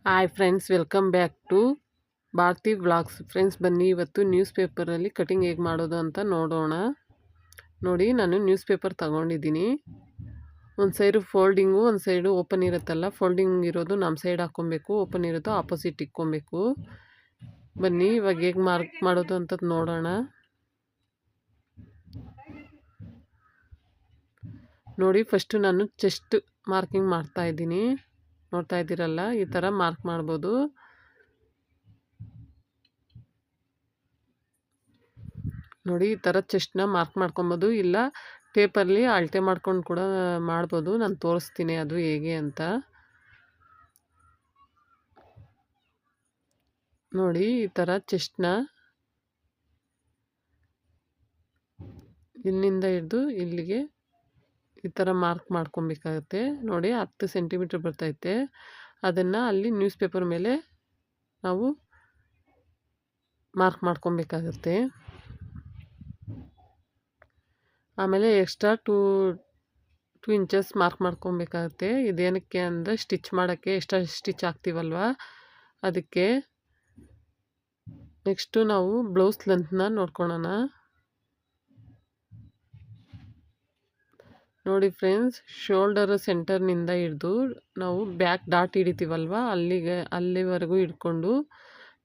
Hi friends, welcome back to Bharathi vlogs. Friends, ಬನ್ನಿ ಇವತ್ತು news ಪೇಪರಲ್ಲಿ ಕಟಿಂಗ್ ಹೇಗೆ ಮಾಡೋದು ಅಂತ ನೋಡೋಣ. ನೋಡಿ, ನಾನು ನ್ಯೂಸ್ ಪೇಪರ್ ತಗೊಂಡಿದ್ದೀನಿ. ಒಂದು ಸೈಡು ಫೋಲ್ಡಿಂಗು, ಒಂದು ಸೈಡು ಓಪನ್ ಇರುತ್ತಲ್ಲ. ಫೋಲ್ಡಿಂಗ್ ಇರೋದು ನಮ್ಮ ಸೈಡ್ ಹಾಕ್ಕೊಬೇಕು, ಓಪನ್ ಇರೋದು ಆಪೋಸಿಟ್ ಇಕ್ಕೊಬೇಕು. ಬನ್ನಿ ಇವಾಗ ಹೇಗೆ ಮಾರ್ಕ್ ಮಾಡೋದು ಅಂತ ನೋಡೋಣ. ನೋಡಿ, ಫಸ್ಟು ನಾನು ಚೆಸ್ಟ್ ಮಾರ್ಕಿಂಗ್ ಮಾಡ್ತಾ ಇದ್ದೀನಿ. ನೋಡ್ತಾ ಇದ್ದೀರಲ್ಲ, ಈ ಥರ ಮಾರ್ಕ್ ಮಾಡ್ಬೋದು. ನೋಡಿ, ಈ ಥರ ಚೆಸ್ಟ್ನ ಮಾರ್ಕ್ ಮಾಡ್ಕೊಬೋದು, ಇಲ್ಲ ಟೇಪಲ್ಲಿ ಅಳತೆ ಮಾಡ್ಕೊಂಡು ಕೂಡ ಮಾಡ್ಬೋದು. ನಾನು ತೋರಿಸ್ತೀನಿ ಅದು ಹೇಗೆ ಅಂತ. ನೋಡಿ, ಈ ಥರ ಚೆಸ್ಟ್ನ ಇಲ್ಲಿಂದ ಹಿಡಿದು ಇಲ್ಲಿಗೆ ಈ ಥರ ಮಾರ್ಕ್ ಮಾಡ್ಕೊಬೇಕಾಗತ್ತೆ. ನೋಡಿ, 10 ಸೆಂಟಿಮೀಟ್ರ್ ಬರ್ತೈತೆ. ಅದನ್ನು ಅಲ್ಲಿ ನ್ಯೂಸ್ ಪೇಪರ್ ಮೇಲೆ ನಾವು ಮಾರ್ಕ್ ಮಾಡ್ಕೊಬೇಕಾಗತ್ತೆ. ಆಮೇಲೆ ಎಕ್ಸ್ಟ್ರಾ ಟೂ ಇಂಚಸ್ ಮಾರ್ಕ್ ಮಾಡ್ಕೊಬೇಕಾಗತ್ತೆ. ಇದೇನಕ್ಕೆ ಅಂದರೆ ಸ್ಟಿಚ್ ಮಾಡೋಕ್ಕೆ, ಎಕ್ಸ್ಟ್ರಾ ಸ್ಟಿಚ್ ಹಾಕ್ತೀವಲ್ವ ಅದಕ್ಕೆ. ನೆಕ್ಸ್ಟು ನಾವು ಬ್ಲೌಸ್ ಲೆಂತ್ನ ನೋಡ್ಕೊಳ್ಳೋಣ. ನೋಡಿ ಫ್ರೆಂಡ್ಸ್, ಶೋಲ್ಡರ್ ಸೆಂಟರ್ನಿಂದ ಹಿಡಿದು ನಾವು ಬ್ಯಾಕ್ ಡಾಟ್ ಹಿಡಿತೀವಲ್ವ ಅಲ್ಲಿವರೆಗೂ ಹಿಡ್ಕೊಂಡು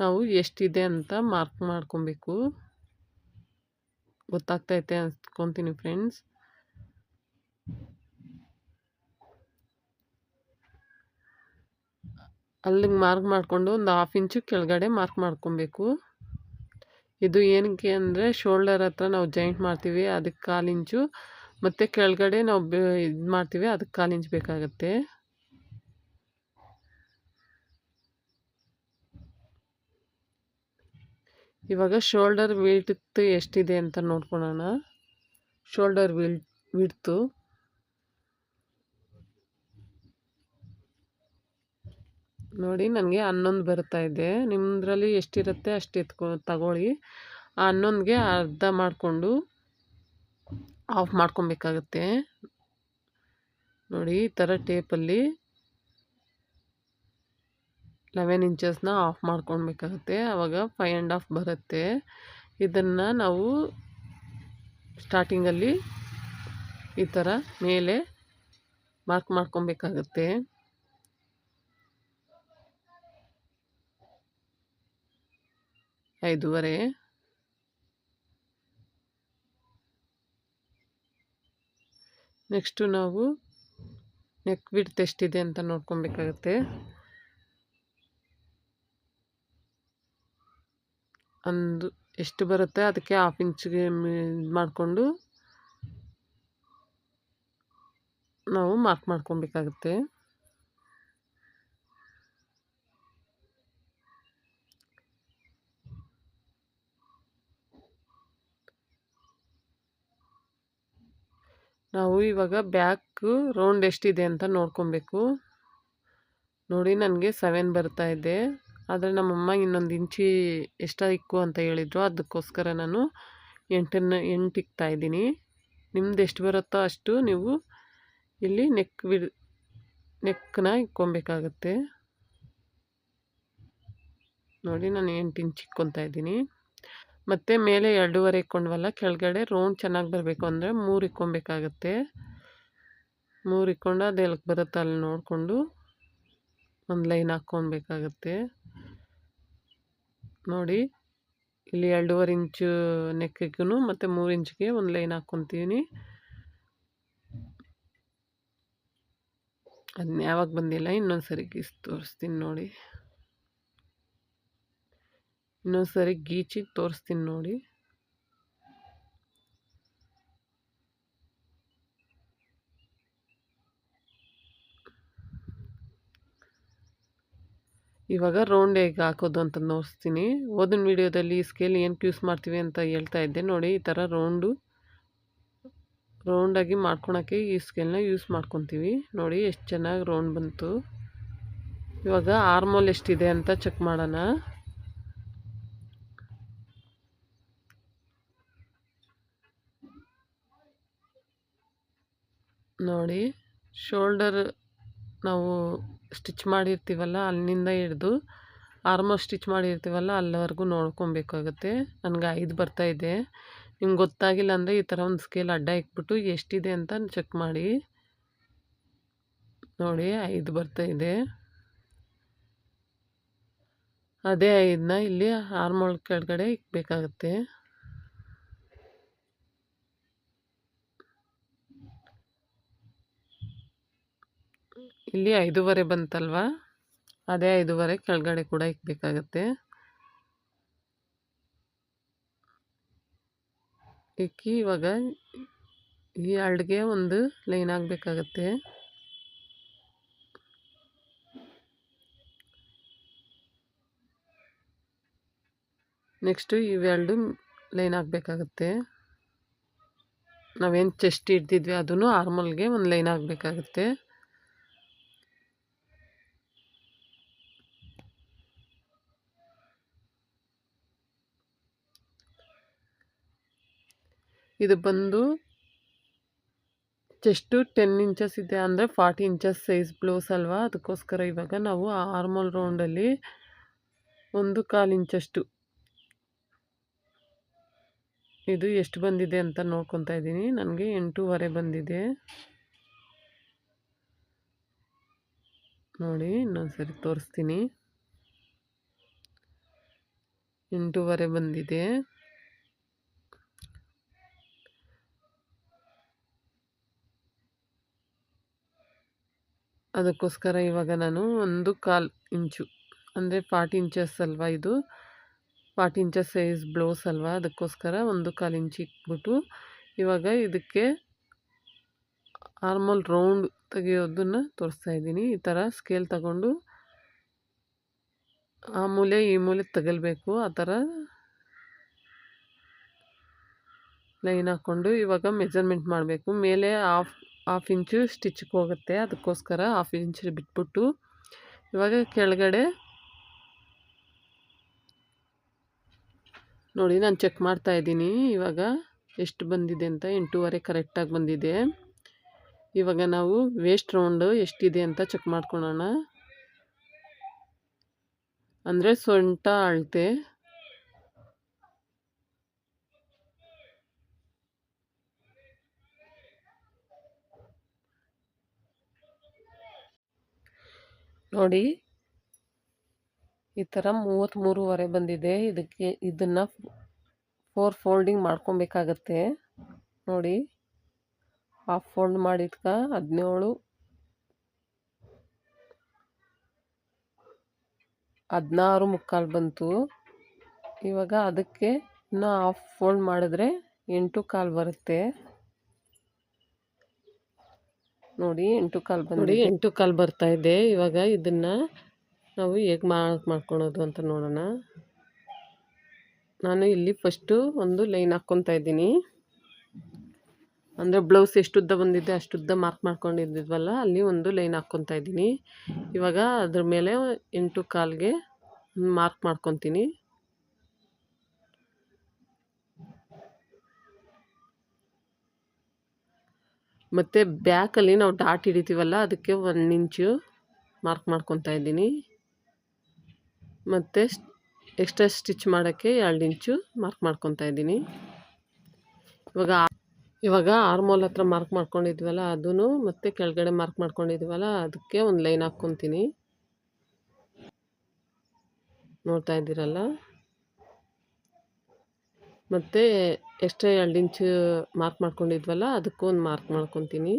ನಾವು ಎಷ್ಟಿದೆ ಅಂತ ಮಾರ್ಕ್ ಮಾಡ್ಕೊಬೇಕು. ಗೊತ್ತಾಗ್ತೈತೆ ಅನ್ಕೊತೀನಿ ಫ್ರೆಂಡ್ಸ್. ಅಲ್ಲಿಗೆ ಮಾರ್ಕ್ ಮಾಡಿಕೊಂಡು ಒಂದು 1/2 ಇಂಚು ಕೆಳಗಡೆ ಮಾರ್ಕ್ ಮಾಡ್ಕೊಬೇಕು. ಇದು ಏನಕ್ಕೆ ಅಂದರೆ ಶೋಲ್ಡರ್ ಹತ್ರ ನಾವು ಜಾಯಿಂಟ್ ಮಾಡ್ತೀವಿ, ಅದಕ್ಕೆ 1/4 ಇಂಚು, ಮತ್ತು ಕೆಳಗಡೆ ನಾವು ಇದು ಮಾಡ್ತೀವಿ, ಅದಕ್ಕೆ 1/4 ಇಂಚ್ ಬೇಕಾಗತ್ತೆ. ಇವಾಗ ಶೋಲ್ಡರ್ ವಿಡ್ತ್ ಎಷ್ಟಿದೆ ಅಂತ ನೋಡ್ಕೊಳ್ಳೋಣ. ಶೋಲ್ಡರ್ ವಿಡ್ತು ನೋಡಿ, ನನಗೆ 11 ಬರ್ತಾ ಇದೆ. ನಿಮ್ಮದ್ರಲ್ಲಿ ಎಷ್ಟಿರುತ್ತೆ ಅಷ್ಟು ತಗೊಳ್ಳಿ. ಆ 11ಗೆ ಅರ್ಧ ಮಾಡಿಕೊಂಡು ಆಫ್ ಮಾಡ್ಕೊಬೇಕಾಗತ್ತೆ. ನೋಡಿ, ಈ ಥರ ಟೇಪಲ್ಲಿ 11 ಇಂಚಸ್ನ ಆಫ್ ಮಾಡ್ಕೊಳ್ಬೇಕಾಗತ್ತೆ. ಆವಾಗ 5.5 ಬರುತ್ತೆ. ಇದನ್ನು ನಾವು ಸ್ಟಾರ್ಟಿಂಗಲ್ಲಿ ಈ ಥರ ಮೇಲೆ ಮಾರ್ಕ್ ಮಾಡ್ಕೊಬೇಕಾಗತ್ತೆ. ಐದೂವರೆ. ನೆಕ್ಸ್ಟು ನಾವು ನೆಕ್ ವಿಡ್ತ್ ಎಷ್ಟಿದೆ ಅಂತ ನೋಡ್ಕೊಬೇಕಾಗತ್ತೆ. ಒಂದು ಎಷ್ಟು ಬರುತ್ತೆ ಅದಕ್ಕೆ 1/2 ಇಂಚಿಗೆ ಇದು ಮಾಡಿಕೊಂಡು ನಾವು ಮಾರ್ಕ್ ಮಾಡ್ಕೊಬೇಕಾಗತ್ತೆ. ನಾವು ಇವಾಗ ಬ್ಯಾಕ್ ರೌಂಡ್ ಎಷ್ಟಿದೆ ಅಂತ ನೋಡ್ಕೊಬೇಕು. ನೋಡಿ, ನನಗೆ 7 ಬರ್ತಾ ಇದೆ. ಆದರೆ ನಮ್ಮಮ್ಮ ಇನ್ನೊಂದು ಇಂಚಿ ಎಕ್ಸ್ಟ್ರಾ ಇಕ್ಕು ಅಂತ ಹೇಳಿದ್ರು, ಅದಕ್ಕೋಸ್ಕರ ನಾನು 8 ಇಕ್ತಾ ಇದ್ದೀನಿ. ನಿಮ್ದು ಎಷ್ಟು ಬರುತ್ತೋ ಅಷ್ಟು ನೀವು ಇಲ್ಲಿ ನೆಕ್ನ ಇಕ್ಕೊಬೇಕಾಗತ್ತೆ. ನೋಡಿ, ನಾನು 8 ಇಂಚ್ ಇಕ್ಕೊತಾ ಇದ್ದೀನಿ. ಮತ್ತು ಮೇಲೆ 2.5 ಇಕ್ಕೊಂಡ್ವಲ್ಲ, ಕೆಳಗಡೆ ರೌಂಡ್ ಚೆನ್ನಾಗಿ ಬರಬೇಕು ಅಂದರೆ 3 ಇಕ್ಕೊಬೇಕಾಗತ್ತೆ. 3 ಇಕ್ಕೊಂಡು ಅದು ಎಲ್ಲಿಗೆ ಬರುತ್ತೆ ಅಲ್ಲಿ ನೋಡಿಕೊಂಡು ಒಂದು ಲೈನ್ ಹಾಕ್ಕೊಬೇಕಾಗತ್ತೆ. ನೋಡಿ, ಇಲ್ಲಿ 2.5 ಇಂಚು ನೆಕ್ಕಿಗೂ ಮತ್ತು 3 ಇಂಚಿಗೆ ಒಂದು ಲೈನ್ ಹಾಕ್ಕೊತೀನಿ. ಅದನ್ನ ಯಾವಾಗ ಬಂದಿಲ್ಲ, ಇನ್ನೊಂದು ಸರಿ ಗೀಸಿ ತೋರಿಸ್ತೀನಿ ನೋಡಿ. ಇನ್ನೊಂದು ಸರಿ ಗೀಚಿ ತೋರಿಸ್ತೀನಿ ನೋಡಿ. ಇವಾಗ ರೌಂಡ್ ಹೇಗೆ ಹಾಕೋದು ಅಂತ ನೋಡಿಸ್ತೀನಿ. ಓದಿನ ವಿಡಿಯೋದಲ್ಲಿ ಈ ಸ್ಕೇಲ್ ಏನಕ್ಕೆ ಯೂಸ್ ಮಾಡ್ತೀವಿ ಅಂತ ಹೇಳ್ತಾ ಇದ್ದೆ. ನೋಡಿ, ಈ ಥರ ರೌಂಡಾಗಿ ಮಾಡ್ಕೊಳಕ್ಕೆ ಈ ಸ್ಕೇಲ್ನ ಯೂಸ್ ಮಾಡ್ಕೊತೀವಿ. ನೋಡಿ, ಎಷ್ಟು ಚೆನ್ನಾಗಿ ರೌಂಡ್ ಬಂತು. ಇವಾಗ ಆರ್ಮೋಲ್ ಎಷ್ಟಿದೆ ಅಂತ ಚೆಕ್ ಮಾಡೋಣ. ನೋಡಿ, ಶೋಲ್ಡರ್ ನಾವು ಸ್ಟಿಚ್ ಮಾಡಿರ್ತೀವಲ್ಲ ಅಲ್ಲಿಂದ ಹಿಡ್ದು ಆರ್ಮೋಲ್ ಸ್ಟಿಚ್ ಮಾಡಿರ್ತೀವಲ್ಲ ಅಲ್ಲಿವರೆಗೂ ನೋಡ್ಕೊಬೇಕಾಗುತ್ತೆ. ನನಗೆ 5 ಬರ್ತಾಯಿದೆ. ನಿಮ್ಗೆ ಗೊತ್ತಾಗಿಲ್ಲ ಅಂದರೆ ಈ ಥರ ಒಂದು ಸ್ಕೇಲ್ ಅಡ್ಡ ಇಕ್ಬಿಟ್ಟು ಎಷ್ಟಿದೆ ಅಂತ ಚೆಕ್ ಮಾಡಿ. ನೋಡಿ 5 ಬರ್ತಾಯಿದೆ. ಅದೇ 5ನ ಇಲ್ಲಿ ಆರ್ಮೋಲ್ ಕೆಳಗಡೆ ಇಕ್ಬೇಕಾಗುತ್ತೆ. ಇಲ್ಲಿ 5.5 ಬಂತಲ್ವಾ, ಅದೇ 5.5 ಕೆಳಗಡೆ ಕೂಡ ಇಕ್ಬೇಕಾಗತ್ತೆ. ಇಕ್ಕಿ ಇವಾಗ ಈ ಅಲ್ಡ್ಗೆ ಒಂದು ಲೈನ್ ಆಗಬೇಕಾಗತ್ತೆ. ನೆಕ್ಸ್ಟು ಇವೆರಡು ಲೈನ್ ಆಗಬೇಕಾಗತ್ತೆ. ನಾವೇನು ಚೆಸ್ಟ್ ಹಿಡ್ದಿದ್ವಿ ಅದನ್ನು ಆರ್ಮೋಲ್ಗೆ ಒಂದು ಲೈನ್ ಆಗಬೇಕಾಗತ್ತೆ. ಇದು ಬಂದು ಚೆಸ್ಟು 10 ಇಂಚಸ್ ಇದೆ ಅಂದರೆ 40 ಇಂಚಸ್ ಸೈಜ್ ಬ್ಲೌಸ್ ಅಲ್ವಾ, ಅದಕ್ಕೋಸ್ಕರ ಇವಾಗ ನಾವು ಆ ಆರ್ಮೋಲ್ ರೌಂಡಲ್ಲಿ 1/4 ಇಂಚಷ್ಟು ಇದು ಎಷ್ಟು ಬಂದಿದೆ ಅಂತ ನೋಡ್ಕೊತಾ ಇದ್ದೀನಿ. ನನಗೆ 8.5 ಬಂದಿದೆ. ನೋಡಿ ಇನ್ನೊಂದ್ಸರಿ ತೋರಿಸ್ತೀನಿ. 8.5 ಬಂದಿದೆ. ಅದಕ್ಕೋಸ್ಕರ ಇವಾಗ ನಾನು 1/4 ಇಂಚು ಅಂದರೆ 40 ಇಂಚಸ್ ಅಲ್ವಾ, ಇದು 40 ಇಂಚಸ್ ಸೈಜ್ ಬ್ಲೌಸ್ ಅಲ್ವಾ, ಅದಕ್ಕೋಸ್ಕರ 1/4 ಇಂಚ್ ಇಟ್ಬಿಟ್ಟು ಇವಾಗ ಇದಕ್ಕೆ ಆರ್ಮೋಲ್ ರೌಂಡ್ ತೆಗೆಯೋದನ್ನು ತೋರಿಸ್ತಾ ಇದ್ದೀನಿ. ಈ ಥರ ಸ್ಕೇಲ್ ತಗೊಂಡು ಆ ಮೂಲೆ ಈ ಮೂಲೆ ತಗಲ್ಬೇಕು. ಆ ಥರ ಲೈನ್ ಹಾಕ್ಕೊಂಡು ಇವಾಗ ಮೆಜರ್ಮೆಂಟ್ ಮಾಡಬೇಕು. ಮೇಲೆ ಹಾಫ್ ಇಂಚು ಸ್ಟಿಚ್ಗೆ ಹೋಗುತ್ತೆ, ಅದಕ್ಕೋಸ್ಕರ ಹಾಫ್ ಇಂಚ್ ಬಿಟ್ಬಿಟ್ಟು ಇವಾಗ ಕೆಳಗಡೆ ನೋಡಿ ನಾನು ಚೆಕ್ ಮಾಡ್ತಾ ಇದ್ದೀನಿ ಇವಾಗ ಎಷ್ಟು ಬಂದಿದೆ ಅಂತ. 8.5 ಕರೆಕ್ಟಾಗಿ ಬಂದಿದೆ. ಇವಾಗ ನಾವು ವೇಸ್ಟ್ ರೌಂಡು ಎಷ್ಟಿದೆ ಅಂತ ಚೆಕ್ ಮಾಡ್ಕೊಳ್ಳೋಣ. ಅಂದರೆ ಸೊಂಟ ಅಳತೆ. ನೋಡಿ ಈ ಥರ 33.5 ಬಂದಿದೆ. ಇದನ್ನು 4 ಫೋಲ್ಡಿಂಗ್ ಮಾಡ್ಕೊಬೇಕಾಗತ್ತೆ. ನೋಡಿ ಹಾಫ್ ಫೋಲ್ಡ್ ಮಾಡಿದ್ಕ 17 16.25 ಬಂತು. ಇವಾಗ ಅದಕ್ಕೆ ಇನ್ನೂ ಹಾಫ್ ಫೋಲ್ಡ್ ಮಾಡಿದ್ರೆ 8.25 ಬರುತ್ತೆ. ನೋಡಿ 8.25 ಬಂದು 8.25 ಬರ್ತಾ ಇದೆ. ಇವಾಗ ಇದನ್ನು ನಾವು ಹೇಗೆ ಮಾಡ್ಕೊಳೋದು ಅಂತ ನೋಡೋಣ. ನಾನು ಇಲ್ಲಿ ಫಸ್ಟು ಒಂದು ಲೈನ್ ಹಾಕ್ಕೊತಾ ಇದ್ದೀನಿ. ಅಂದರೆ ಬ್ಲೌಸ್ ಎಷ್ಟು ಉದ್ದ ಬಂದಿದೆ ಅಷ್ಟು ಉದ್ದ ಮಾರ್ಕ್ ಮಾಡ್ಕೊಂಡಿದ್ವಲ್ಲ, ಅಲ್ಲಿ ಒಂದು ಲೈನ್ ಹಾಕ್ಕೊತಾ ಇದ್ದೀನಿ. ಇವಾಗ ಅದ್ರ ಮೇಲೆ 8.25ಗೆ ಮಾರ್ಕ್ ಮಾಡ್ಕೊತೀನಿ. ಮತ್ತು ಬ್ಯಾಕಲ್ಲಿ ನಾವು ಡಾಟ್ ಹಿಡಿತೀವಲ್ಲ ಅದಕ್ಕೆ 1 ಇಂಚು ಮಾರ್ಕ್ ಮಾಡ್ಕೊತಾ ಇದ್ದೀನಿ. ಮತ್ತು ಎಕ್ಸ್ಟ್ರಾ ಸ್ಟಿಚ್ ಮಾಡೋಕ್ಕೆ 2 ಇಂಚು ಮಾರ್ಕ್ ಮಾಡ್ಕೊತಾ ಇದ್ದೀನಿ. ಇವಾಗ ಆರ್ಮೋಲ್ ಹತ್ರ ಮಾರ್ಕ್ ಮಾಡ್ಕೊಂಡಿದ್ವಲ್ಲ ಅದೂ ಮತ್ತು ಕೆಳಗಡೆ ಮಾರ್ಕ್ ಮಾಡ್ಕೊಂಡಿದ್ವಲ್ಲ ಅದಕ್ಕೆ ಒಂದು ಲೈನ್ ಹಾಕ್ಕೊತೀನಿ. ನೋಡ್ತಾ ಇದ್ದೀರಲ್ಲ. ಮತ್ತು ಎಕ್ಸ್ಟ್ರಾ 2 ಇಂಚು ಮಾರ್ಕ್ ಮಾಡ್ಕೊಂಡಿದ್ವಲ್ಲ ಅದಕ್ಕೂ ಒಂದು ಮಾರ್ಕ್ ಮಾಡ್ಕೊತೀನಿ.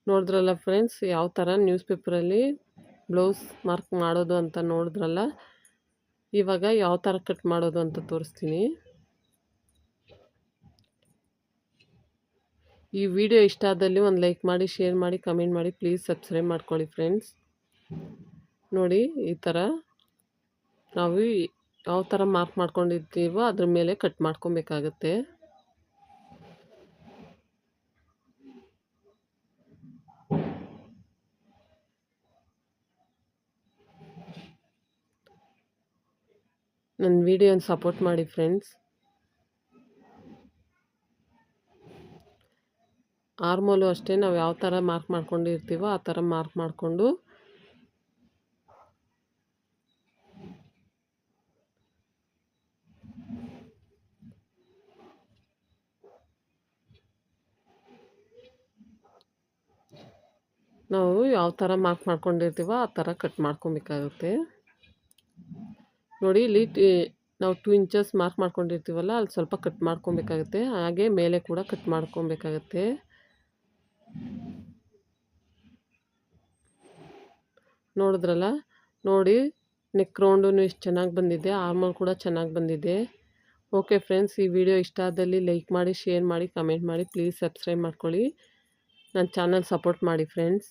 ನೋಡಿದ್ರಲ್ಲ ಫ್ರೆಂಡ್ಸ್, ಯಾವ ಥರ ನ್ಯೂಸ್ ಪೇಪರಲ್ಲಿ ಬ್ಲೌಸ್ ಮಾರ್ಕ್ ಮಾಡೋದು ಅಂತ ನೋಡಿದ್ರಲ್ಲ. ಇವಾಗ ಯಾವ ಥರ ಕಟ್ ಮಾಡೋದು ಅಂತ ತೋರಿಸ್ತೀನಿ. ಈ ವಿಡಿಯೋ ಇಷ್ಟ ಆದಲ್ಲಿ ಒಂದು ಲೈಕ್ ಮಾಡಿ, ಶೇರ್ ಮಾಡಿ, ಕಮೆಂಟ್ ಮಾಡಿ, ಪ್ಲೀಸ್ ಸಬ್ಸ್ಕ್ರೈಬ್ ಮಾಡ್ಕೊಳ್ಳಿ ಫ್ರೆಂಡ್ಸ್. ನೋಡಿ ಈ ಥರ ನಾವು ಯಾವ ಥರ ಮಾರ್ಕ್ ಮಾಡ್ಕೊಂಡಿರ್ತೀವೋ ಅದ್ರ ಮೇಲೆ ಕಟ್ ಮಾಡ್ಕೊಬೇಕಾಗತ್ತೆ. ನನ್ನ ವಿಡಿಯೋನ ಸಪೋರ್ಟ್ ಮಾಡಿ ಫ್ರೆಂಡ್ಸ್. ಆರ್ಮೋಲು ಅಷ್ಟೇ ನಾವು ಯಾವ ಥರ ಮಾರ್ಕ್ ಮಾಡ್ಕೊಂಡಿರ್ತೀವೋ ಆ ಥರ ಮಾರ್ಕ್ ಮಾಡಿಕೊಂಡು ನಾವು ಯಾವ ಥರ ಮಾರ್ಕ್ ಮಾಡ್ಕೊಂಡಿರ್ತೀವೋ ಆ ಥರ ಕಟ್ ಮಾಡ್ಕೊಬೇಕಾಗುತ್ತೆ. ನೋಡಿ ಇಲ್ಲಿ ನಾವು 2 ಇಂಚಸ್ ಮಾರ್ಕ್ ಮಾಡ್ಕೊಂಡಿರ್ತೀವಲ್ಲ ಅಲ್ಲಿ ಸ್ವಲ್ಪ ಕಟ್ ಮಾಡ್ಕೊಬೇಕಾಗುತ್ತೆ. ಹಾಗೆ ಮೇಲೆ ಕೂಡ ಕಟ್ ಮಾಡ್ಕೊಬೇಕಾಗುತ್ತೆ. ನೋಡಿದ್ರಲ್ಲ, ನೋಡಿ ನೆಕ್ ರೌಂಡು ಎಷ್ಟು ಚೆನ್ನಾಗಿ ಬಂದಿದೆ, ಆರ್ಮೋಲ್ ಕೂಡ ಚೆನ್ನಾಗಿ ಬಂದಿದೆ. ಓಕೆ ಫ್ರೆಂಡ್ಸ್, ಈ ವಿಡಿಯೋ ಇಷ್ಟ ಆದಲ್ಲಿ ಲೈಕ್ ಮಾಡಿ, ಶೇರ್ ಮಾಡಿ, ಕಮೆಂಟ್ ಮಾಡಿ. ಪ್ಲೀಸ್ ಸಬ್ಸ್ಕ್ರೈಬ್ ಮಾಡ್ಕೊಳ್ಳಿ. ನನ್ನ ಚಾನಲ್ ಸಪೋರ್ಟ್ ಮಾಡಿ ಫ್ರೆಂಡ್ಸ್.